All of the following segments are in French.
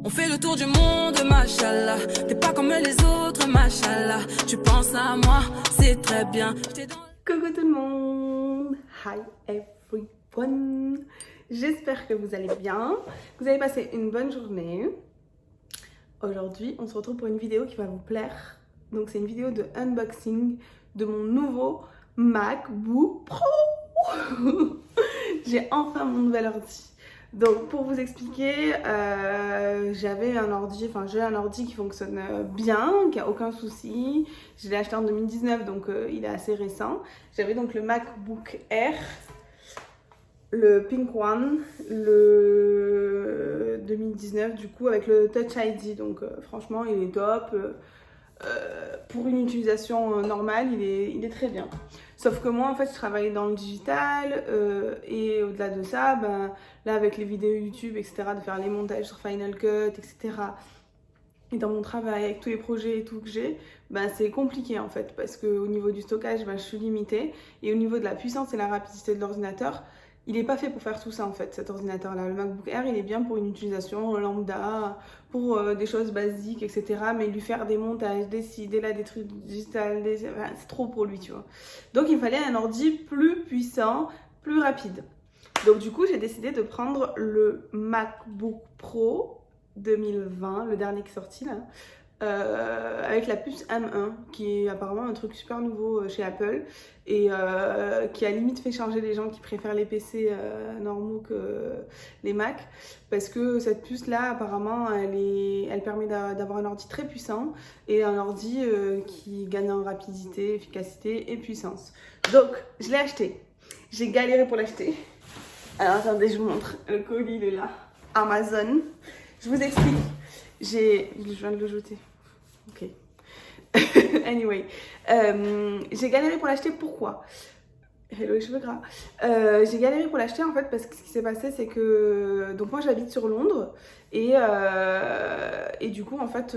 On fait le tour du monde, machallah. T'es pas comme les autres, machallah. Tu penses à moi, c'est très bien. Coucou tout le monde. Hi everyone. J'espère que vous allez bien, que vous avez passé une bonne journée. Aujourd'hui, on se retrouve pour une vidéo qui va vous plaire. Donc c'est une vidéo de unboxing de mon nouveau MacBook Pro. J'ai enfin mon nouvel ordi. Donc pour vous expliquer, j'ai un ordi qui fonctionne bien, qui a aucun souci. Je l'ai acheté en 2019, donc il est assez récent. J'avais donc le MacBook Air, le Pink One, le 2019 du coup avec le Touch ID. Donc franchement il est top. Pour une utilisation normale, il est très bien. Sauf que moi, en fait, je travaille dans le digital et au-delà de ça, là, avec les vidéos YouTube, etc., de faire les montages sur Final Cut, etc., et dans mon travail, avec tous les projets et tout que j'ai, c'est compliqué, en fait, parce qu'au niveau du stockage, je suis limitée. Et au niveau de la puissance et la rapidité de l'ordinateur, il n'est pas fait pour faire tout ça en fait, cet ordinateur-là. Le MacBook Air, il est bien pour une utilisation lambda, pour des choses basiques, etc. Mais lui faire des montages, décider là des trucs digitales, c'est trop pour lui, tu vois. Donc il fallait un ordi plus puissant, plus rapide. Donc du coup, j'ai décidé de prendre le MacBook Pro 2020, le dernier qui est sorti là. Avec la puce M1 qui est apparemment un truc super nouveau chez Apple et qui a limite fait changer les gens qui préfèrent les PC normaux que les Mac, parce que cette puce là apparemment elle permet d'avoir un ordi très puissant et un ordi qui gagne en rapidité, efficacité et puissance. Donc je l'ai acheté, j'ai galéré pour l'acheter. Alors attendez, je vous montre, le colis il est là, Amazon. Je vous explique. Je viens de le jeter. Ok. Anyway. J'ai galéré pour l'acheter. Pourquoi? Hello les cheveux gras. J'ai galéré pour l'acheter en fait parce que ce qui s'est passé c'est que donc moi j'habite sur Londres et du coup en fait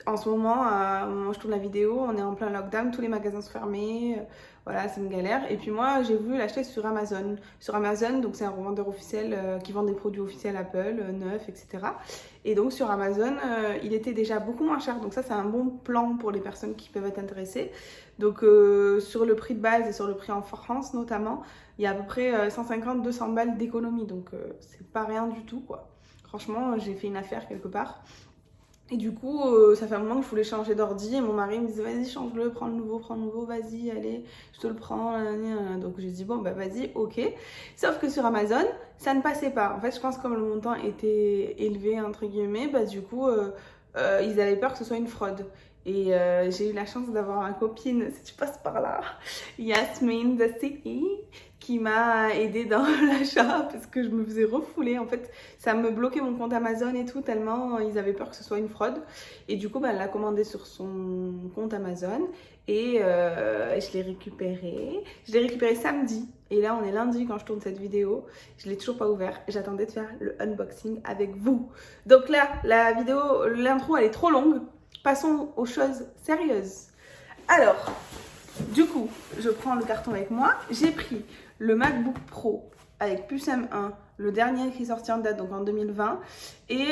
en ce moment moi je tourne la vidéo, on est en plein lockdown, tous les magasins sont fermés, voilà c'est une galère. Et puis moi j'ai voulu l'acheter sur Amazon. Sur Amazon, donc c'est un revendeur officiel qui vend des produits officiels Apple, neufs, etc. Et donc sur Amazon il était déjà beaucoup moins cher, donc ça c'est un bon plan pour les personnes qui peuvent être intéressées. Donc sur le prix de base et sur le prix en France notamment, il y a à peu près 150-200 balles d'économie, donc c'est pas rien du tout quoi. Franchement j'ai fait une affaire quelque part. Et du coup ça fait un moment que je voulais changer d'ordi et mon mari me disait vas-y change-le, prends le nouveau, vas-y allez je te le prends. Donc j'ai dit bon vas-y ok. Sauf que sur Amazon ça ne passait pas. En fait je pense que comme le montant était élevé entre guillemets, du coup ils avaient peur que ce soit une fraude. Et j'ai eu la chance d'avoir ma copine, si tu passes par là, Yasmine The City, qui m'a aidée dans l'achat parce que je me faisais refouler. En fait, ça me bloquait mon compte Amazon et tout, tellement ils avaient peur que ce soit une fraude. Et du coup, elle l'a commandé sur son compte Amazon et je l'ai récupéré. Je l'ai récupéré samedi. Et là, on est lundi quand je tourne cette vidéo. Je ne l'ai toujours pas ouvert. J'attendais de faire le unboxing avec vous. Donc là, la vidéo, l'intro, elle est trop longue. Passons aux choses sérieuses. Alors, du coup, je prends le carton avec moi. J'ai pris le MacBook Pro avec puce M1, le dernier qui est sorti en date, donc en 2020, et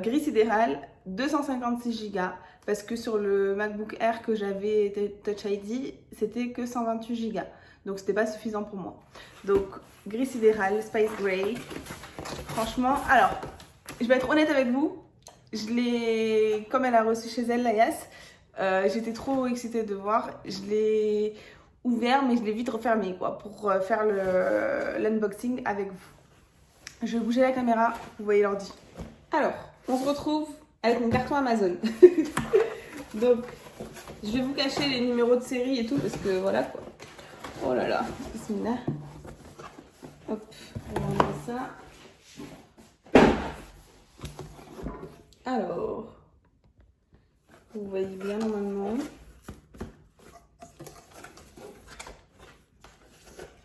gris sidéral, 256 Go, parce que sur le MacBook Air que j'avais Touch ID, c'était que 128 Go, donc c'était pas suffisant pour moi. Donc, gris sidéral, Space Gray. Franchement, alors, je vais être honnête avec vous. Je l'ai, comme elle a reçu chez elle, la Yas, j'étais trop excitée de voir. Je l'ai ouvert, mais je l'ai vite refermé quoi, pour faire l'unboxing avec vous. Je vais bouger la caméra, vous voyez l'ordi. Alors, on se retrouve avec mon carton Amazon. Donc, je vais vous cacher les numéros de série et tout, parce que voilà quoi. Oh là là, bismillah. Hop, on va enlever ça. Alors, vous voyez bien normalement.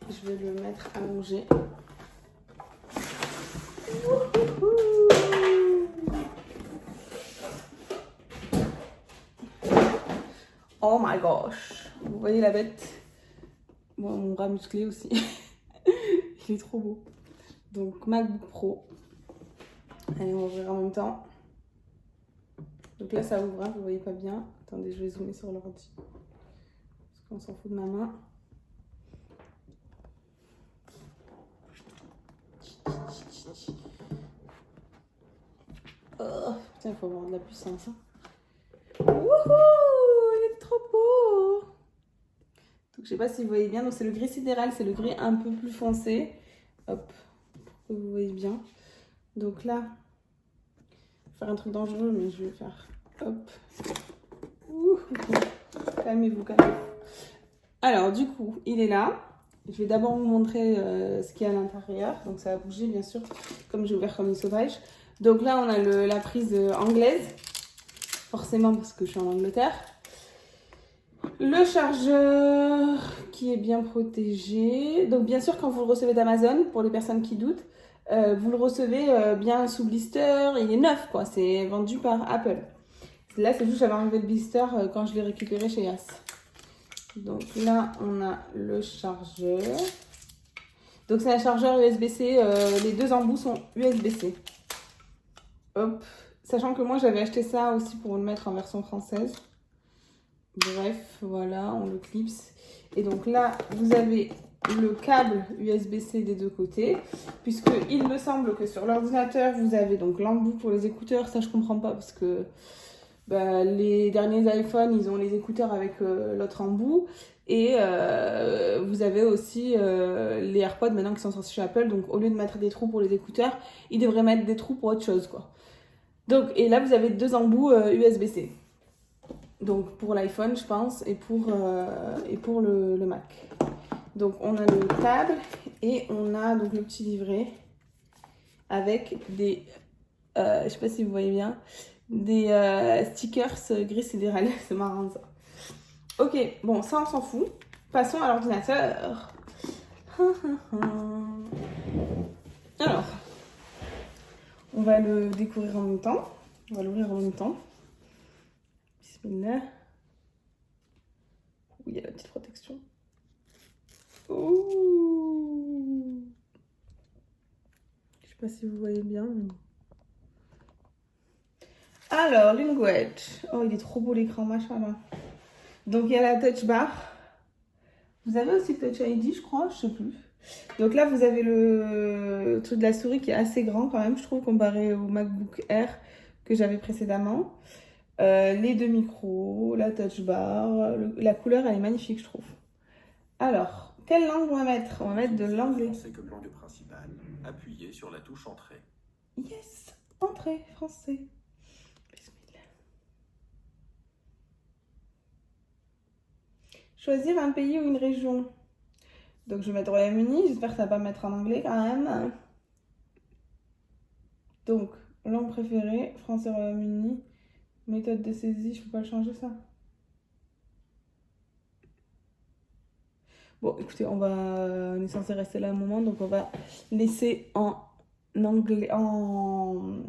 Je vais le mettre allongé. Oh my gosh, vous voyez la bête? Bon, mon bras musclé aussi. Il est trop beau. Donc MacBook Pro. Allez, on va ouvrir en même temps. Donc là, ça ouvre, hein, vous voyez pas bien. Attendez, je vais zoomer sur l'ordi. Parce qu'on s'en fout de ma main. Oh, putain, il faut avoir de la puissance. Hein. Wouhou, il est trop beau. Donc, je sais pas si vous voyez bien. Donc, c'est le gris sidéral, c'est le gris un peu plus foncé. Hop, pour que vous voyez bien. Donc là, je vais faire un truc dangereux, mais je vais faire hop. Ouh, calmez-vous, calmez-vous. Alors, du coup, il est là. Je vais d'abord vous montrer ce qu'il y a à l'intérieur. Donc, ça va bouger, bien sûr, comme j'ai ouvert comme une sauvage. Donc là, on a la prise anglaise. Forcément, parce que je suis en Angleterre. Le chargeur qui est bien protégé. Donc, bien sûr, quand vous le recevez d'Amazon, pour les personnes qui doutent, vous le recevez bien sous blister. Il est neuf, quoi. C'est vendu par Apple. Là, c'est juste, j'avais enlevé le blister quand je l'ai récupéré chez Yas. Donc là, on a le chargeur. Donc c'est un chargeur USB-C. Les deux embouts sont USB-C. Hop. Sachant que moi, j'avais acheté ça aussi pour le mettre en version française. Bref, voilà, on le clipse. Et donc là, vous avez le câble USB-C des deux côtés. Puisque il me semble que sur l'ordinateur, vous avez donc l'embout pour les écouteurs. Ça, je comprends pas parce que... Bah, les derniers iPhones, ils ont les écouteurs avec l'autre embout. Et vous avez aussi les AirPods maintenant qui sont sortis chez Apple. Donc, au lieu de mettre des trous pour les écouteurs, ils devraient mettre des trous pour autre chose, quoi. Donc, et là, vous avez deux embouts USB-C. Donc, pour l'iPhone, je pense, et pour le Mac. Donc, on a le câble et on a donc le petit livret avec des... je sais pas si vous voyez bien... des stickers gris sidéral. C'est marrant ça. Ok, bon, ça on s'en fout. Passons à l'ordinateur. Alors, on va le découvrir en même temps. On va l'ouvrir en même temps. Bismillah. Il y a la petite protection. Ouh. Je sais pas si vous voyez bien. Mais... Alors, language. Oh, il est trop beau l'écran, machallah. Donc, il y a la touch bar. Vous avez aussi le touch ID, je crois, je sais plus. Donc là, vous avez le truc de la souris qui est assez grand quand même, je trouve, comparé au MacBook Air que j'avais précédemment. Les deux micros, la touch bar. La couleur, elle est magnifique, je trouve. Alors, quelle langue on va mettre? On va mettre de l'anglais. Français comme langue principale. Appuyez sur la touche entrée. Yes, entrée, français. Choisir un pays ou une région. Donc je vais mettre Royaume-Uni, j'espère que ça va pas me mettre en anglais quand même. Donc, langue préférée, français Royaume-Uni. Méthode de saisie, je peux pas le changer ça. Bon, écoutez, on est censé rester là un moment, donc on va laisser en anglais, comment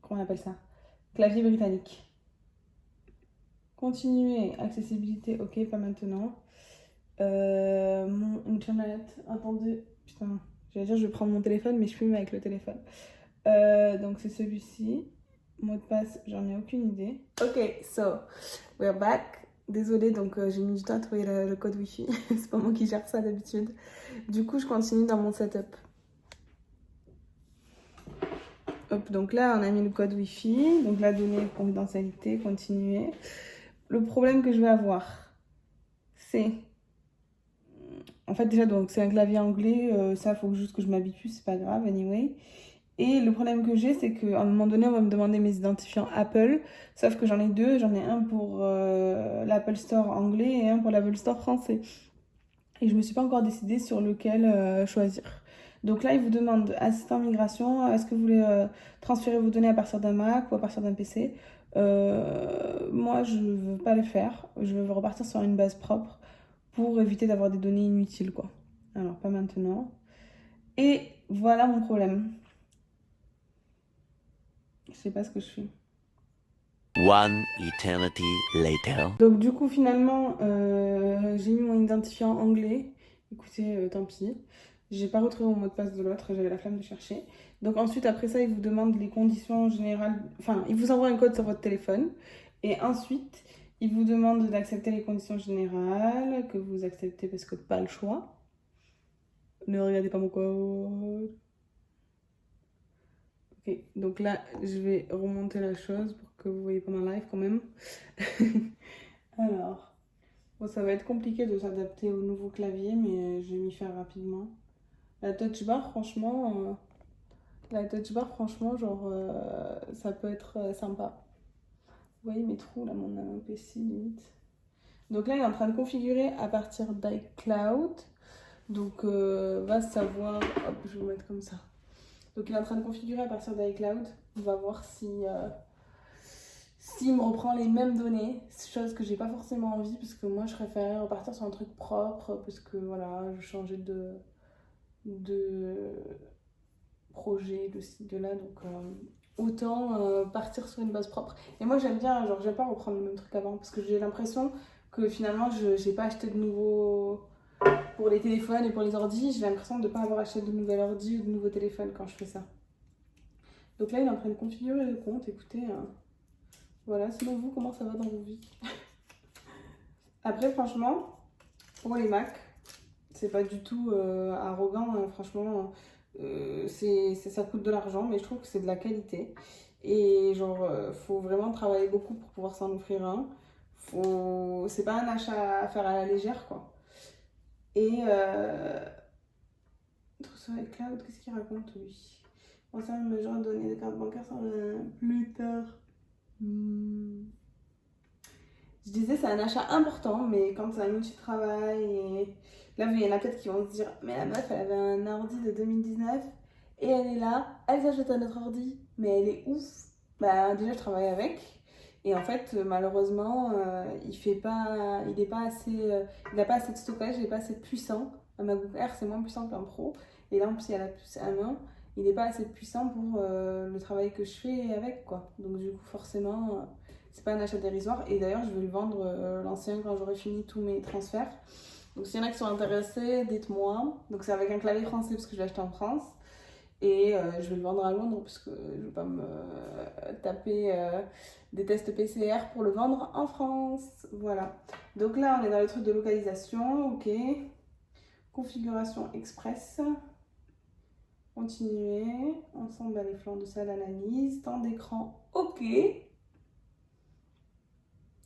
on appelle ça? Clavier britannique. Continuer, accessibilité, ok, pas maintenant. Mon internet, attendez, putain, j'allais dire je vais prendre mon téléphone, mais je filme avec le téléphone. Donc c'est celui-ci. Mot de passe, j'en ai aucune idée. Ok, so, we're back. Désolée, donc j'ai mis du temps à trouver le code Wi-Fi. C'est pas moi qui gère ça d'habitude. Du coup, je continue dans mon setup. Hop, donc là, on a mis le code Wi-Fi. Donc la donnée, confidentialité, continuer. Le problème que je vais avoir, c'est... En fait, déjà, donc c'est un clavier anglais. Ça, il faut juste que je m'habitue, c'est pas grave, anyway. Et le problème que j'ai, c'est qu'à un moment donné, on va me demander mes identifiants Apple. Sauf que j'en ai deux. J'en ai un pour l'Apple Store anglais et un pour l'Apple Store français. Et je me suis pas encore décidée sur lequel choisir. Donc là, il vous demande assistant migration. Est-ce que vous voulez transférer vos données à partir d'un Mac ou à partir d'un PC? Moi, je veux pas le faire. Je veux repartir sur une base propre pour éviter d'avoir des données inutiles, quoi. Alors, pas maintenant. Et voilà mon problème. Je sais pas ce que je fais. One eternity later. Donc du coup finalement j'ai mis mon identifiant anglais. Écoutez, tant pis. J'ai pas retrouvé mon mot de passe de l'autre, j'avais la flemme de chercher. Donc ensuite, après ça, il vous demande les conditions générales. Enfin, il vous envoie un code sur votre téléphone. Et ensuite, il vous demande d'accepter les conditions générales, que vous acceptez parce que pas le choix. Ne regardez pas mon code. Ok, donc là, je vais remonter la chose pour que vous voyez pas ma live quand même. Alors, bon, ça va être compliqué de s'adapter au nouveau clavier, mais je vais m'y faire rapidement. La touch bar, franchement, genre, ça peut être sympa. Vous voyez mes trous là, mon PC limite. Donc là, il est en train de configurer à partir d'iCloud. Donc, va savoir. Hop, je vais vous mettre comme ça. Donc, il est en train de configurer à partir d'iCloud. On va voir s'il me reprend les mêmes données. Chose que j'ai pas forcément envie, parce que moi, je préférais repartir sur un truc propre. Parce que voilà, je changeais de projet de ci, de là. Donc, autant partir sur une base propre. Et moi, j'aime bien, genre, j'aime pas reprendre le même truc avant. Parce que j'ai l'impression que finalement, j'ai pas acheté de nouveaux. Pour les téléphones et pour les ordis, j'ai l'impression de ne pas avoir acheté de nouvel ordi ou de nouveau téléphone quand je fais ça. Donc là, il est en train de configurer le compte. Écoutez, voilà, sinon vous, comment ça va dans vos vies? Après, franchement, pour les Mac, c'est pas du tout arrogant, hein, franchement, ça coûte de l'argent, mais je trouve que c'est de la qualité. Et genre, faut vraiment travailler beaucoup pour pouvoir s'en offrir un. C'est pas un achat à faire à la légère, quoi. Et sur iCloud, qu'est-ce qu'il raconte lui? Concernant le genre de données de carte bancaire sur plus tard. Je disais c'est un achat important, mais quand c'est un outil de travail et là il y en a peut-être qui vont se dire mais la meuf elle avait un ordi de 2019 et elle est là, elle s'achète un autre ordi, mais elle est ouf. Bah déjà je travaille avec. Et en fait, malheureusement, il n'a pas assez de stockage, il n'est pas assez puissant. Un MacBook Air, c'est moins puissant qu'un Pro. Et là, en plus, il y a la puce M1. Il n'est pas assez puissant pour le travail que je fais avec, quoi. Donc, du coup, forcément, c'est pas un achat dérisoire. Et d'ailleurs, je vais le vendre, l'ancien, quand j'aurai fini tous mes transferts. Donc, s'il y en a qui sont intéressés, dites-moi. Donc, c'est avec un clavier français, parce que je l'ai acheté en France. Et je vais le vendre à Londres parce que je ne vais pas me taper des tests PCR pour le vendre en France. Voilà. Donc là, on est dans le truc de localisation. Ok. Configuration express. Continuer. Ensemble, les flancs de salle, analyse. Temps d'écran. Ok.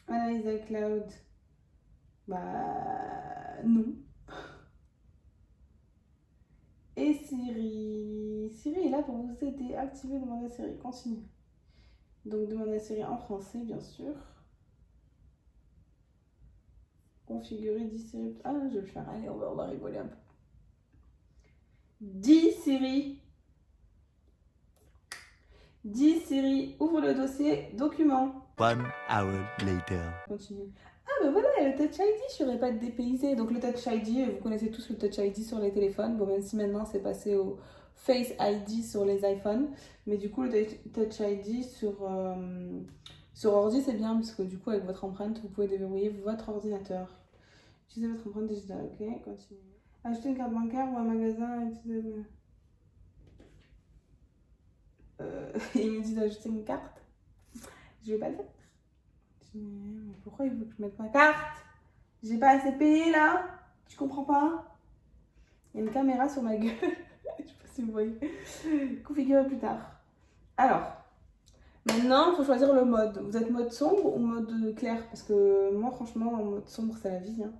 Analyse iCloud. Bah, non. Et Siri. Siri est là pour vous aider. Activez demande à Siri. Continue. Donc demande à Siri en français, bien sûr. Configurer 10 Siri. Ah, je vais le faire. Allez, on va rigoler un peu. 10 Siri. 10 Siri. Ouvre le dossier. Document. 1 hour later. Continue. Ah ben voilà, il y a le Touch ID, je serais pas dépaysée. Donc le Touch ID, vous connaissez tous le Touch ID sur les téléphones. Bon, même si maintenant c'est passé au Face ID sur les iPhones. Mais du coup, le Touch ID sur ordi, c'est bien parce que du coup, avec votre empreinte, vous pouvez déverrouiller votre ordinateur. Utilisez votre empreinte digitale, ok? Continuez. Acheter une carte bancaire ou un magasin, utilisez... il me dit d'ajouter une carte. Je vais pas le faire. Mais pourquoi il veut que je mette ma carte? J'ai pas assez payé là? Tu comprends pas? Il y a une caméra sur ma gueule. Je sais pas si vous voyez. Configurer plus tard. Alors, maintenant il faut choisir le mode. Vous êtes mode sombre ou mode clair? Parce que moi franchement, en mode sombre c'est la vie. Hein.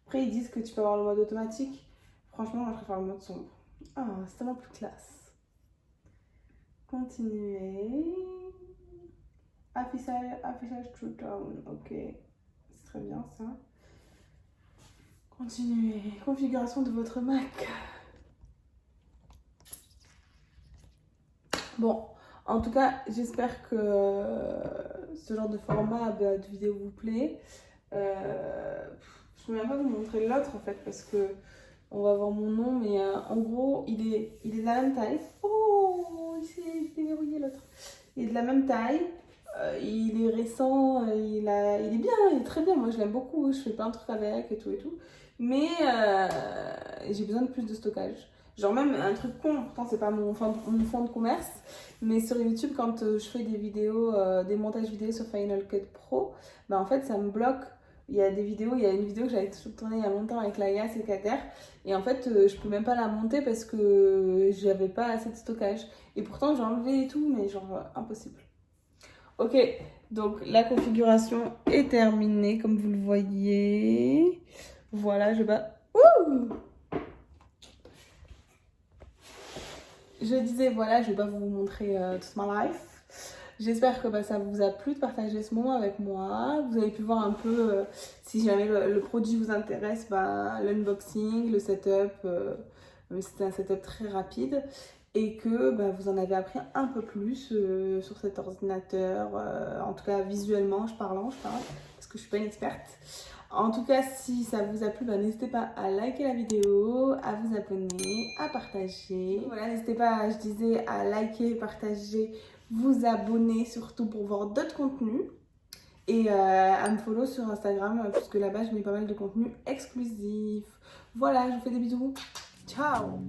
Après ils disent que tu peux avoir le mode automatique. Franchement, moi je préfère le mode sombre. Ah, c'est tellement plus classe. Continuer. Affichage True Tone, ok, c'est très bien ça. Continuez. Configuration de votre Mac. Bon, en tout cas, j'espère que ce genre de format de vidéo vous plaît. Je ne vais même pas vous montrer l'autre en fait parce que on va voir mon nom, mais en gros, il est de la même taille. Oh, il s'est déverrouillé l'autre. Il est de la même taille. Il est récent, il est bien, il est très bien, moi je l'aime beaucoup, je fais plein de trucs avec et tout. Mais j'ai besoin de plus de stockage. Genre même un truc con, pourtant c'est pas mon fond de commerce, mais sur YouTube quand je fais des vidéos, des montages vidéo sur Final Cut Pro, bah en fait ça me bloque. Il y a une vidéo que j'avais tournée il y a longtemps avec Laïa et Kader, et en fait je peux même pas la monter parce que j'avais pas assez de stockage. Et pourtant j'ai enlevé et tout, mais genre impossible. Ok, donc la configuration est terminée comme vous le voyez. Voilà, je vais pas... Ouh, je disais, voilà, je vais pas vous montrer toute ma life. J'espère que ça vous a plu de partager ce moment avec moi. Vous avez pu voir un peu, si jamais le produit vous intéresse, l'unboxing, le setup. C'était un setup très rapide. Et que vous en avez appris un peu plus sur cet ordinateur. En tout cas, visuellement, je parle, parce que je suis pas une experte. En tout cas, si ça vous a plu, n'hésitez pas à liker la vidéo, à vous abonner, à partager. Voilà, n'hésitez pas, je disais, à liker, partager, vous abonner surtout pour voir d'autres contenus. Et à me follow sur Instagram, puisque là-bas, je mets pas mal de contenu exclusif. Voilà, je vous fais des bisous. Ciao!